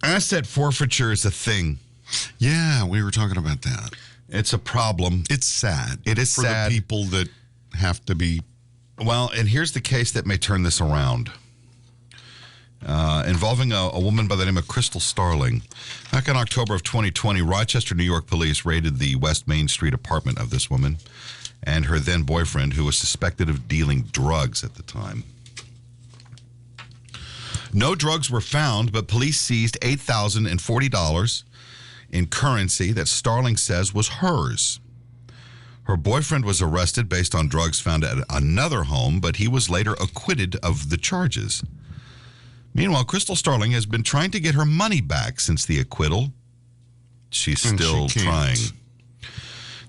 Asset forfeiture is a thing. Yeah, we were talking about that. It's a problem. It's sad. It is for sad. the people that have to be. Well, and here's the case that may turn this around. Involving a woman by the name of Crystal Starling. Back in October of 2020, Rochester, New York police raided the West Main Street apartment of this woman and her then boyfriend, who was suspected of dealing drugs at the time. No drugs were found, but police seized $8,040 in currency that Starling says was hers. Her boyfriend was arrested based on drugs found at another home, but he was later acquitted of the charges. Meanwhile, Crystal Starling has been trying to get her money back since the acquittal. She's still trying.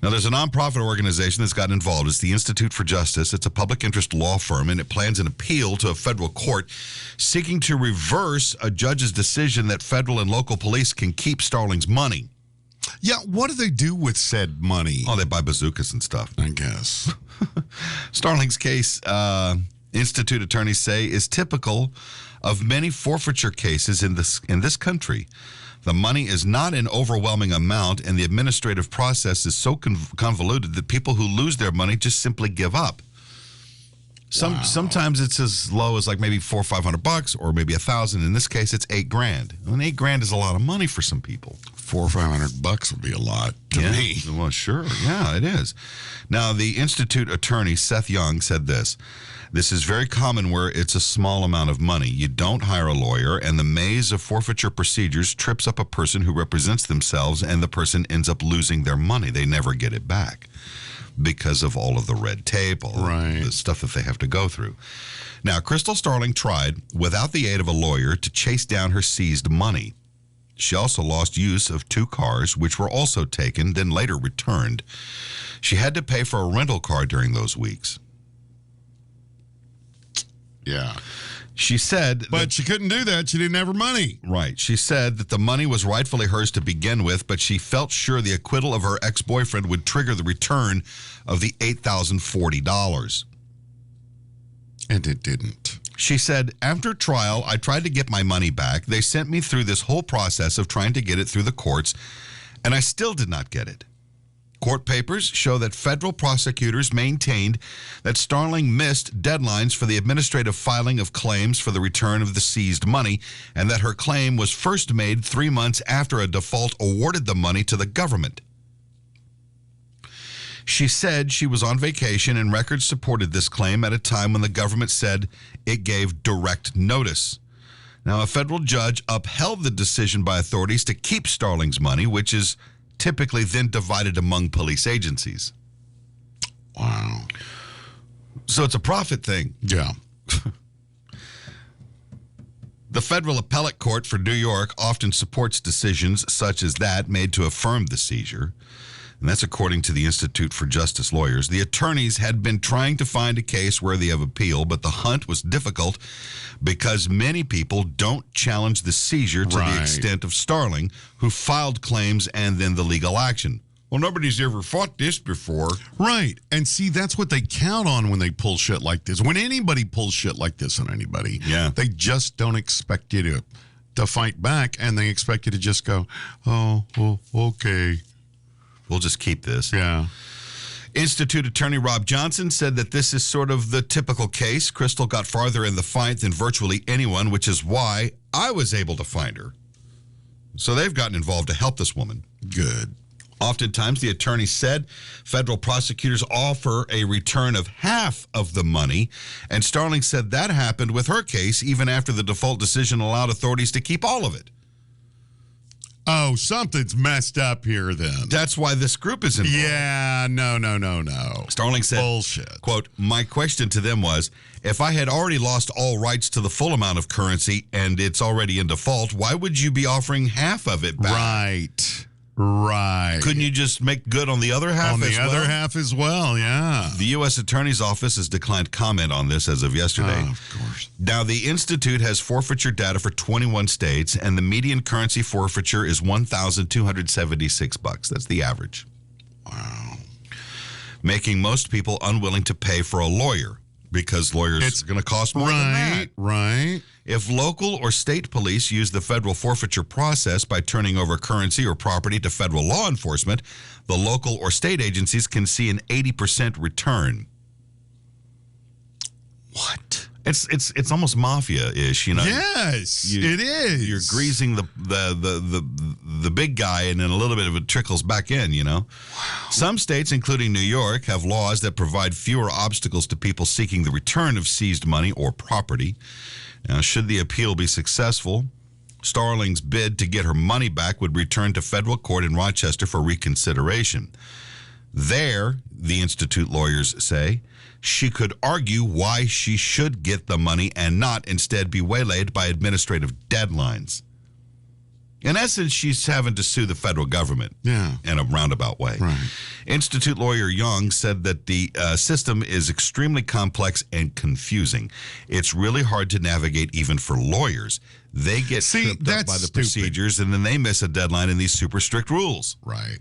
Now, there's a nonprofit organization that's gotten involved. It's the Institute for Justice. It's a public interest law firm, and it plans an appeal to a federal court seeking to reverse a judge's decision that federal and local police can keep Starling's money. Yeah, what do they do with said money? Oh, they buy bazookas and stuff. I guess. Starling's case, Institute attorneys say, is typical of many forfeiture cases in this country. The money is not an overwhelming amount, and the administrative process is so convoluted that people who lose their money just simply give up. Sometimes it's as low as like maybe $400 or $500, or maybe $1,000. In this case, it's $8,000. And $8,000 is a lot of money for some people. $400 or $500 would be a lot to me. Well, sure. Yeah, it is. Now, the Institute attorney, Seth Young, said this. This is very common where it's a small amount of money. You don't hire a lawyer, and the maze of forfeiture procedures trips up a person who represents themselves, and the person ends up losing their money. They never get it back because of all of the red tape, all the stuff that they have to go through. Now, Crystal Starling tried, without the aid of a lawyer, to chase down her seized money. She also lost use of 2 cars, which were also taken, then later returned. She had to pay for a rental car during those weeks. Yeah. She said... But she couldn't do that. She didn't have her money. Right. She said that the money was rightfully hers to begin with, but she felt sure the acquittal of her ex-boyfriend would trigger the return of the $8,040. And it didn't. She said, after trial, I tried to get my money back. They sent me through this whole process of trying to get it through the courts, and I still did not get it. Court papers show that federal prosecutors maintained that Starling missed deadlines for the administrative filing of claims for the return of the seized money, and that her claim was first made 3 months after a default awarded the money to the government. She said she was on vacation, and records supported this claim at a time when the government said it gave direct notice. Now, a federal judge upheld the decision by authorities to keep Starling's money, which is typically then divided among police agencies. Wow. So it's a profit thing. Yeah. The Federal Appellate Court for New York often supports decisions such as that made to affirm the seizure. And that's according to the Institute for Justice lawyers. The attorneys had been trying to find a case worthy of appeal, but the hunt was difficult because many people don't challenge the seizure to the extent of Starling, who filed claims and then the legal action. Well, nobody's ever fought this before. Right. And see, that's what they count on when they pull shit like this. When anybody pulls shit like this on anybody, they just don't expect you to fight back, and they expect you to just go, oh, okay. We'll just keep this. Yeah. Institute attorney Rob Johnson said that this is sort of the typical case. Crystal got farther in the fight than virtually anyone, which is why I was able to find her. So they've gotten involved to help this woman. Good. Oftentimes, the attorney said federal prosecutors offer a return of half of the money, and Starling said that happened with her case even after the default decision allowed authorities to keep all of it. Oh, something's messed up here then. That's why this group is involved. Yeah, no. Starling said, bullshit. Quote, my question to them was, if I had already lost all rights to the full amount of currency and it's already in default, why would you be offering half of it back? Right. Couldn't you just make good on the other half as well? On the other half as well, yeah. The U.S. Attorney's Office has declined comment on this as of yesterday. Oh, of course. Now, the Institute has forfeiture data for 21 states, and the median currency forfeiture is $1,276. That's the average. Wow. Making most people unwilling to pay for a lawyer. Because lawyers are going to cost more than that. Right. If local or state police use the federal forfeiture process by turning over currency or property to federal law enforcement, the local or state agencies can see an 80% return. What? It's almost mafia-ish, you know. Yes, it is. You're greasing the big guy, and then a little bit of it trickles back in, you know. Wow. Some states, including New York, have laws that provide fewer obstacles to people seeking the return of seized money or property. Now, should the appeal be successful, Starling's bid to get her money back would return to federal court in Rochester for reconsideration. There, the Institute lawyers say, she could argue why she should get the money and not instead be waylaid by administrative deadlines. In essence, she's having to sue the federal government in a roundabout way. Right. Institute lawyer Young said that the system is extremely complex and confusing. It's really hard to navigate even for lawyers. They get tripped up by the procedures, and then they miss a deadline in these super strict rules. Right.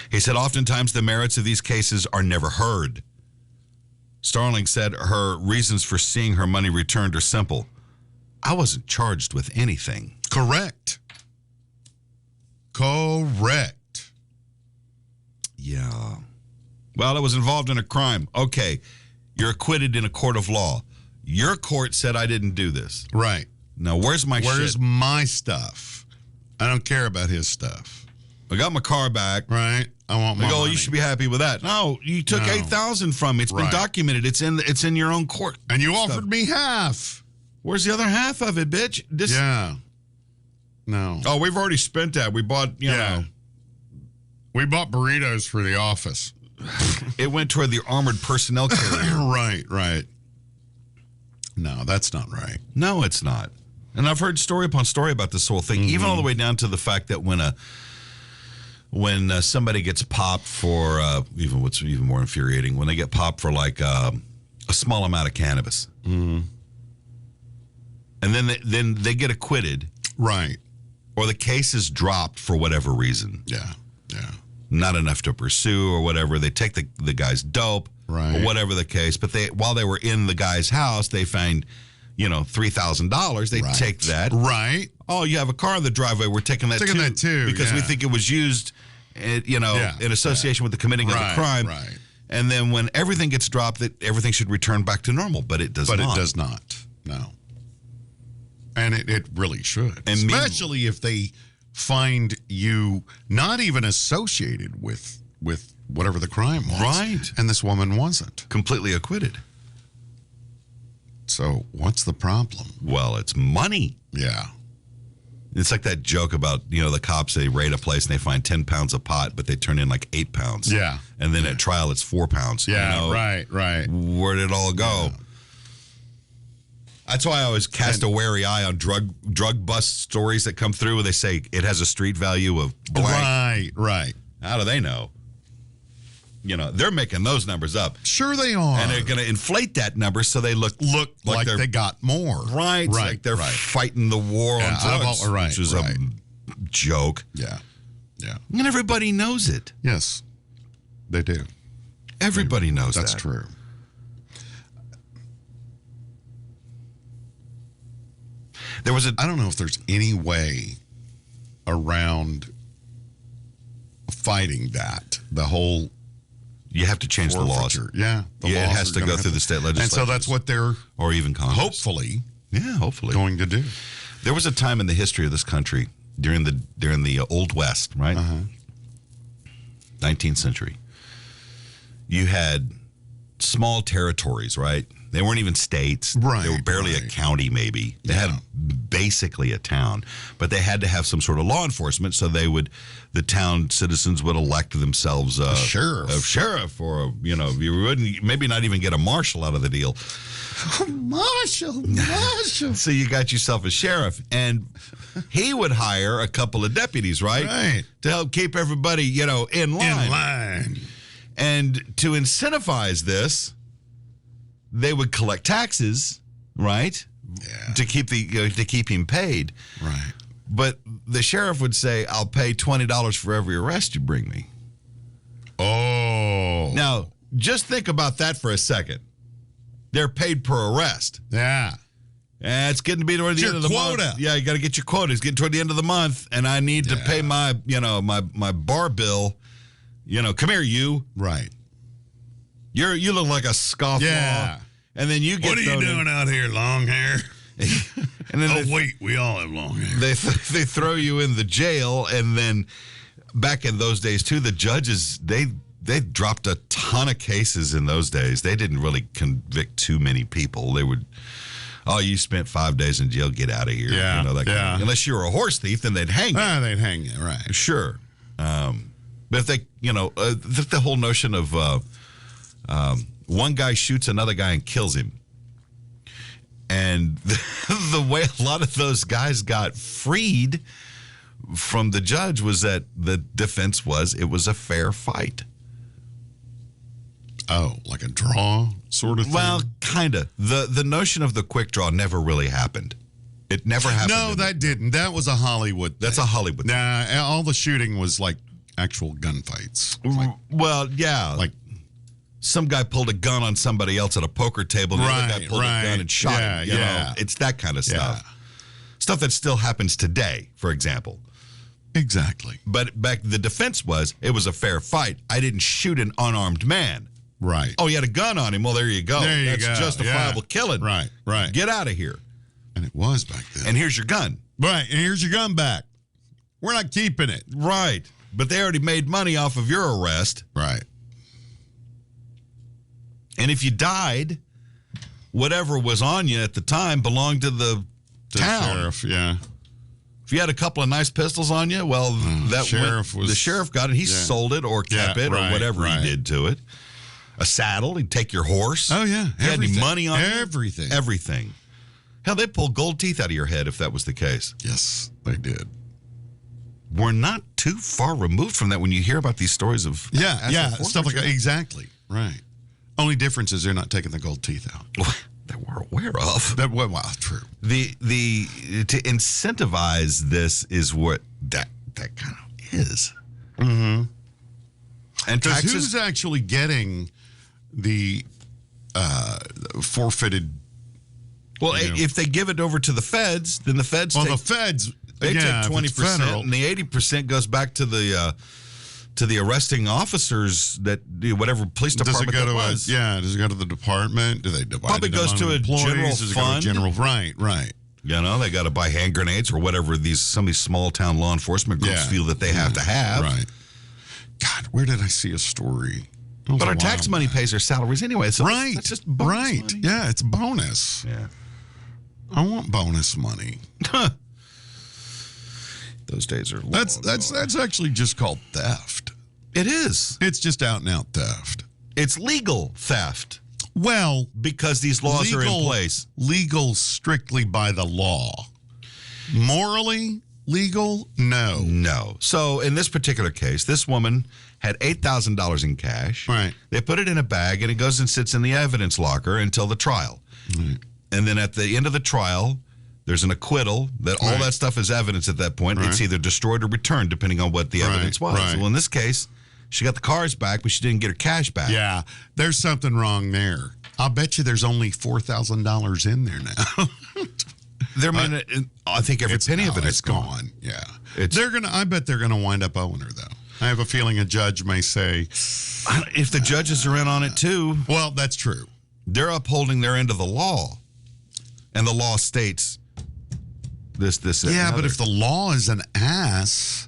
He said oftentimes the merits of these cases are never heard. Starling said her reasons for seeing her money returned are simple. I wasn't charged with anything. Correct. Yeah. Well, I was involved in a crime. Okay. You're acquitted in a court of law. Your court said I didn't do this. Right. Now, where's my shit? Where's my stuff? I don't care about his stuff. I got my car back. Right. I want my money. You should be happy with that. No, you took $8,000 from me. It's been documented. It's in your own court. And you offered me half. Where's the other half of it, bitch? No. Oh, we've already spent that. We bought, you know. We bought burritos for the office. It went toward the armored personnel carrier. Right. No, that's not right. No, it's not. And I've heard story upon story about this whole thing, even all the way down to the fact that when somebody gets popped for, even what's even more infuriating, when they get popped for like a small amount of cannabis. Mm-hmm. And then they get acquitted. Right. Or the case is dropped for whatever reason. Yeah. Not enough to pursue or whatever. They take the guy's dope or whatever the case. But while they were in the guy's house, they find, $3,000. They take that. Right. Oh, you have a car in the driveway. We're taking that too. Because we think it was used, in association with the committing of the crime. Right. And then when everything gets dropped, everything should return back to normal. But it does not. But it does not. No. And it really should. And especially if they find you not even associated with whatever the crime was. Right. And this woman wasn't. Completely acquitted. So what's the problem? Well, it's money. Yeah. It's like that joke about, the cops, they raid a place and they find 10 pounds of pot, but they turn in like 8 pounds. Yeah. And then at trial, it's 4 pounds. Yeah, right. Where did it all go? Yeah. That's why I always cast a wary eye on drug bust stories that come through where they say it has a street value of blank. Right. How do they know? They're making those numbers up. Sure they are. And they're going to inflate that number so they look like they got more. Right. Like they're fighting the war on drugs, which is a joke. Yeah. And everybody knows it. Yes, they do. Everybody knows That's true. I don't know if there's any way around fighting that. The whole you have to change the laws. Yeah, it has to go through the state legislature. And so that's what they're or even Congress. Hopefully going to do. There was a time in the history of this country during the Old West, right? 19th century. You had small territories, right? They weren't even states. Right. They were barely a county, maybe. They had basically a town, but they had to have some sort of law enforcement. So the town citizens would elect themselves a sheriff, or you wouldn't maybe not even get a marshal out of the deal. Marshal. So you got yourself a sheriff, and he would hire a couple of deputies, right, to help keep everybody, in line. In line. And to incentivize this, they would collect taxes, right? Yeah. To keep him paid. Right. But the sheriff would say, "I'll pay $20 for every arrest you bring me." Oh. Now, just think about that for a second. They're paid per arrest. Yeah. It's getting to be toward the end of the month. Yeah, you got to get your quota. It's getting toward the end of the month, and I need to pay my, my bar bill. Come here, you. Right. You look like a scofflaw. Yeah. And then you get. What are you doing out here, long hair? And then wait, we all have long hair. They throw you in the jail, and then back in those days too, the judges they dropped a ton of cases in those days. They didn't really convict too many people. They would. Oh, you spent 5 days in jail, get out of here. Yeah, that kind of, unless you were a horse thief, then they'd hang you. They'd hang you, right. Sure. But if they, the whole notion of one guy shoots another guy and kills him. And the way a lot of those guys got freed from the judge was that the defense was it was a fair fight. Oh, like a draw sort of thing? Well, kind of. The notion of the quick draw never really happened. It never happened. No, that didn't. That was a Hollywood thing. That's a Hollywood thing. Nah, all the shooting was like actual gunfights. Well, yeah. Like some guy pulled a gun on somebody else at a poker table. And the other guy pulled a gun and shot him. You know? It's that kind of stuff. Yeah. Stuff that still happens today, for example. Exactly. But back the defense was, it was a fair fight. I didn't shoot an unarmed man. Right. Oh, he had a gun on him. Well, there you go. That's justifiable killing. Right. Get out of here. And it was back then. And here's your gun. Right. And here's your gun back. We're not keeping it. Right. But they already made money off of your arrest. Right. And if you died, whatever was on you at the time belonged to the town. Sheriff, yeah. If you had a couple of nice pistols on you, well, the sheriff got it. He sold it or kept it or whatever he did to it. A saddle, he'd take your horse. Oh, yeah. You had any money on everything. Everything. Hell, they'd pull gold teeth out of your head if that was the case. Yes, they did. We're not too far removed from that when you hear about these stories of stuff like that. Exactly. Right. Only difference is they're not taking the gold teeth out. That we're aware of. Well, true. The to incentivize this is what that kind of is. Mm-hmm. And taxes, who's actually getting the forfeited? Well, if they give it over to the feds, then the feds. Well, the feds they take 20%, and the 80% goes back to the arresting officers that whatever police department does it go that to was. Does it go to the department? Do they divide probably it goes to a general fund? Right. They got to buy hand grenades or whatever some of these small town law enforcement groups feel that they have to have. Right. God, where did I see a story? But our tax money pays our salaries anyway. So that's just bonus money. Yeah, it's bonus. Yeah. I want bonus money. Those days are long. That's actually just called theft. It is. It's just out and out theft. It's legal theft. Well, because these laws are in place. Legal strictly by the law. Morally legal? No. So in this particular case, this woman had $8,000 in cash. Right. They put it in a bag and it goes and sits in the evidence locker until the trial. Right. And then at the end of the trial, there's an acquittal that all that stuff is evidence at that point. Right. It's either destroyed or returned depending on what the evidence was. Right. Well, in this case, she got the cars back, but she didn't get her cash back. Yeah, there's something wrong there. I'll bet you there's only $4,000 in there now. I think every penny of it is gone. Yeah, I bet they're gonna wind up owing her though. I have a feeling a judge may say, if the judges are in on it too. Well, that's true. They're upholding their end of the law, and the law states this. Yeah, but if the law is an ass,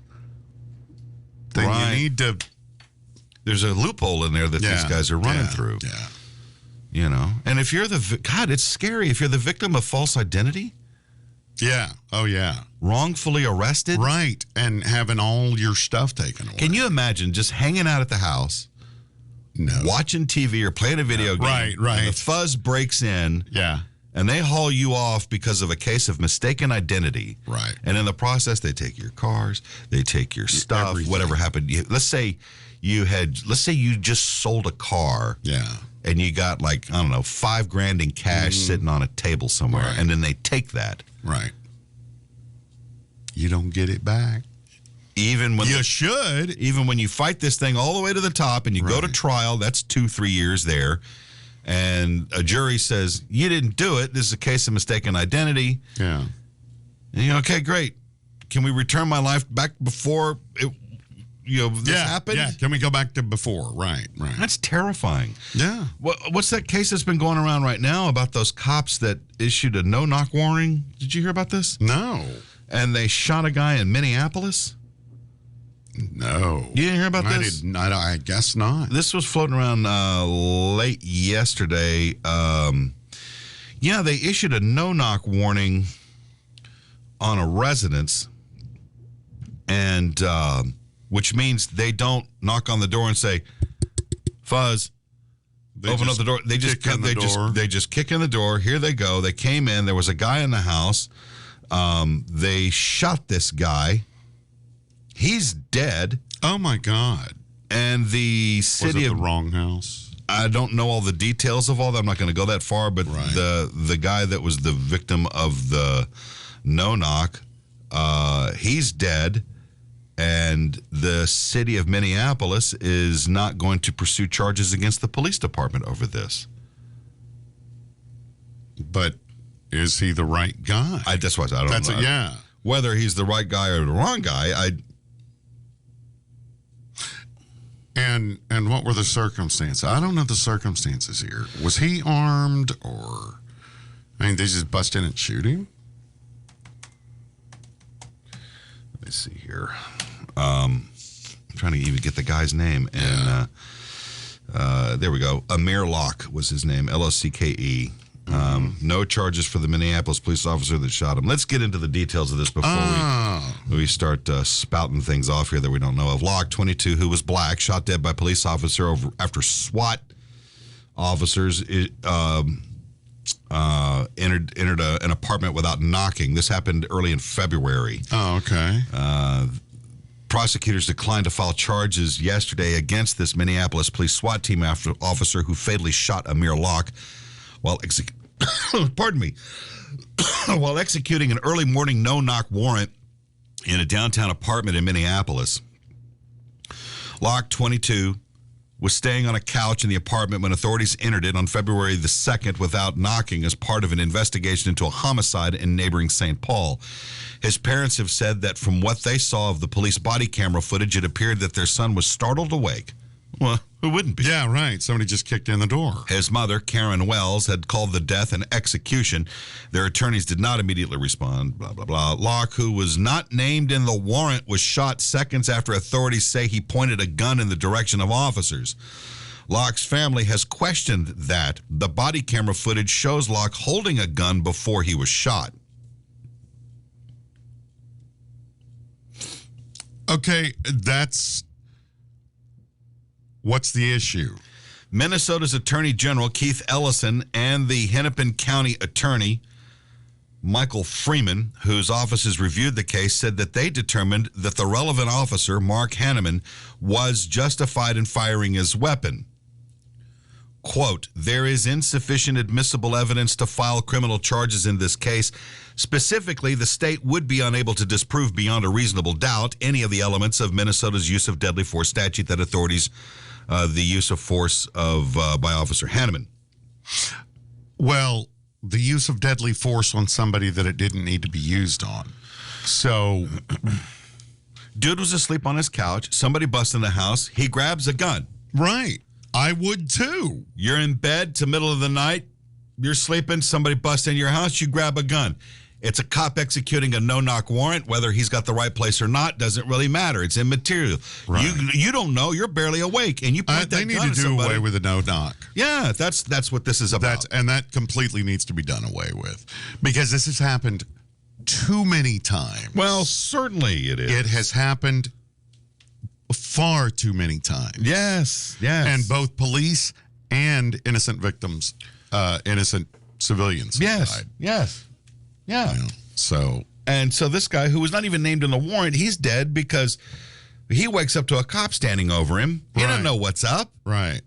then you need to. There's a loophole in there that these guys are running through. Yeah. And if you're it's scary if you're the victim of false identity. Yeah. Oh, yeah. Wrongfully arrested. Right. And having all your stuff taken away. Can you imagine just hanging out at the house, watching TV or playing a video game? Right. And the fuzz breaks in. Yeah. And they haul you off because of a case of mistaken identity. Right. And in the process, they take your cars, they take your stuff, everything. Whatever happened. Let's say you just sold a car. Yeah. And you got $5,000 in cash sitting on a table somewhere. Right. And then they take that. Right. You don't get it back. Even when should. Even when you fight this thing all the way to the top and you go to trial, that's 2-3 years there. And a jury says, you didn't do it. This is a case of mistaken identity. Yeah. And okay, great. Can we return my life back before this happened? Yeah, can we go back to before? Right. That's terrifying. Yeah. What's that case that's been going around right now about those cops that issued a no-knock warning? Did you hear about this? No. And they shot a guy in Minneapolis? No. You didn't hear about this? I guess not. This was floating around late yesterday. They issued a no-knock warning on a residence, and which means they don't knock on the door and say, "Fuzz, open up the door." They just kick in the door. Here they go. They came in. There was a guy in the house. They shot this guy. He's dead. Oh my God! And the city was it the wrong house? I don't know all the details of all that. I'm not going to go that far, but right. the guy that was the victim of the no-knock, he's dead, and the city of Minneapolis is not going to pursue charges against the police department over this. But is he the right guy? That's why I don't know. Yeah. Whether he's the right guy or the wrong guy, And what were the circumstances? I don't know the circumstances here. Was he armed or... they just bust in and shoot him? Let me see here. I'm trying to even get the guy's name. And there we go. Amir Locke was his name, Locke. No charges for the Minneapolis police officer that shot him. Let's get into the details of this before we start spouting things off here that we don't know of. Locke, 22, who was black, shot dead by police officer after SWAT officers entered an apartment without knocking. This happened early in February. Oh, okay. Prosecutors declined to file charges yesterday against this Minneapolis police SWAT team officer who fatally shot Amir Locke while while executing an early morning no-knock warrant in a downtown apartment in Minneapolis. Locke, 22, was staying on a couch in the apartment when authorities entered it on February the 2nd without knocking as part of an investigation into a homicide in neighboring St. Paul. His parents have said that from what they saw of the police body camera footage, it appeared that their son was startled awake. Well, who wouldn't be? Yeah, right. Somebody just kicked in the door. His mother, Karen Wells, had called the death an execution. Their attorneys did not immediately respond, blah, blah, blah. Locke, who was not named in the warrant, was shot seconds after authorities say he pointed a gun in the direction of officers. Locke's family has questioned that. The body camera footage shows Locke holding a gun before he was shot. Okay, what's the issue? Minnesota's Attorney General Keith Ellison and the Hennepin County Attorney Michael Freeman, whose offices reviewed the case, said that they determined that the relevant officer, Mark Hanneman, was justified in firing his weapon. Quote, there is insufficient admissible evidence to file criminal charges in this case. Specifically, the state would be unable to disprove beyond a reasonable doubt any of the elements of Minnesota's use of deadly force statute that authorities the use of force by Officer Hanneman. Well, the use of deadly force on somebody that it didn't need to be used on. So, dude was asleep on his couch. Somebody busts in the house. He grabs a gun. Right. I would too. You're in bed to middle of the night. You're sleeping. Somebody busts in your house. You grab a gun. It's a cop executing a no-knock warrant. Whether he's got the right place or not doesn't really matter. It's immaterial. Right. You don't know. You're barely awake, and you point that they need gun to do somebody. away with the no-knock. Yeah, that's what this is about. And that completely needs to be done away with, because this has happened too many times. Well, certainly it is. It has happened far too many times. Yes. And both police and innocent victims, innocent civilians. Yes. Died. Yes. Yeah. So this guy who was not even named in the warrant, he's dead because he wakes up to a cop standing over him. He doesn't know what's up. Right.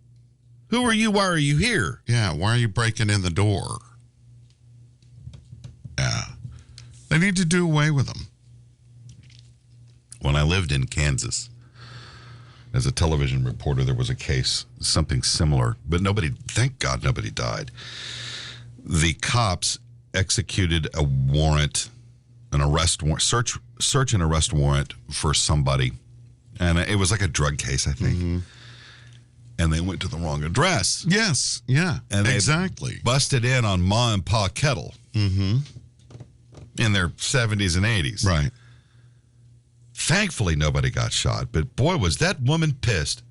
Who are you? Why are you here? Yeah. Why are you breaking in the door? Yeah. They need to do away with them. When I lived in Kansas, as a television reporter, there was a case, something similar, but thank God nobody died. The cops executed a warrant, an arrest warrant, search and arrest warrant for somebody. And it was like a drug case, I think. Mm-hmm. And they went to the wrong address. Yes, yeah, and they exactly. busted in on Ma and Pa Kettle in their 70s and 80s. Right. Thankfully, nobody got shot. But boy, was that woman pissed.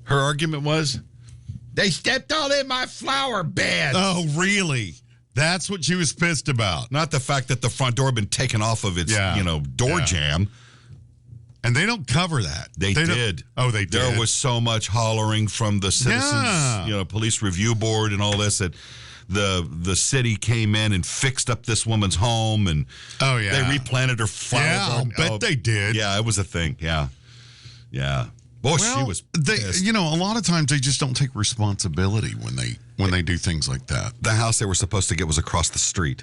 Her argument was, they stepped all in my flower bed. Oh, really? That's what she was pissed about. Not the fact that the front door had been taken off of its, door jam. And they don't cover that. They did. Oh, they did. There was so much hollering from the citizens, police review board and all this that the city came in and fixed up this woman's home and they replanted her flower garden. I'll bet they did. Yeah, it was a thing. Yeah. Boy, she was pissed. A lot of times they just don't take responsibility when they do things like that. The house they were supposed to get was across the street.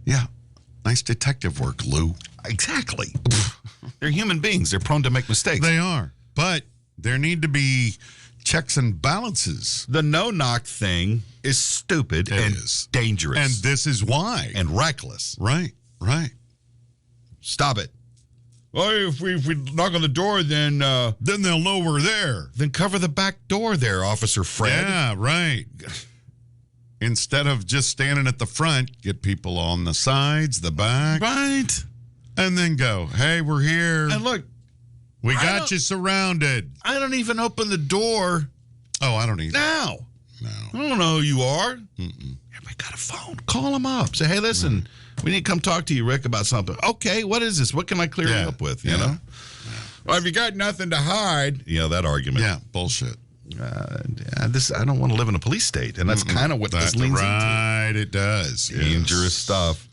Yeah. Nice detective work, Lou. Exactly. They're human beings. They're prone to make mistakes. They are. But there need to be checks and balances. The no-knock thing is stupid and dangerous. And this is why. And reckless. Right. Stop it. Well, if we knock on the door, then they'll know we're there. Then cover the back door there, Officer Fred. Yeah, right. Instead of just standing at the front, get people on the sides, the back. Right. And then go, hey, we're here. And look. We got you surrounded. I don't even open the door. Oh, I don't either. No. I don't know who you are. Everybody got a phone. Call them up. Say, hey, listen, we need to come talk to you, Rick, about something. Okay, what is this? What can I clear you up with, you know? Well, if you got nothing to hide. That argument. Yeah, bullshit. I don't want to live in a police state, and that's kind of what this leans into. Right, it does. Dangerous stuff.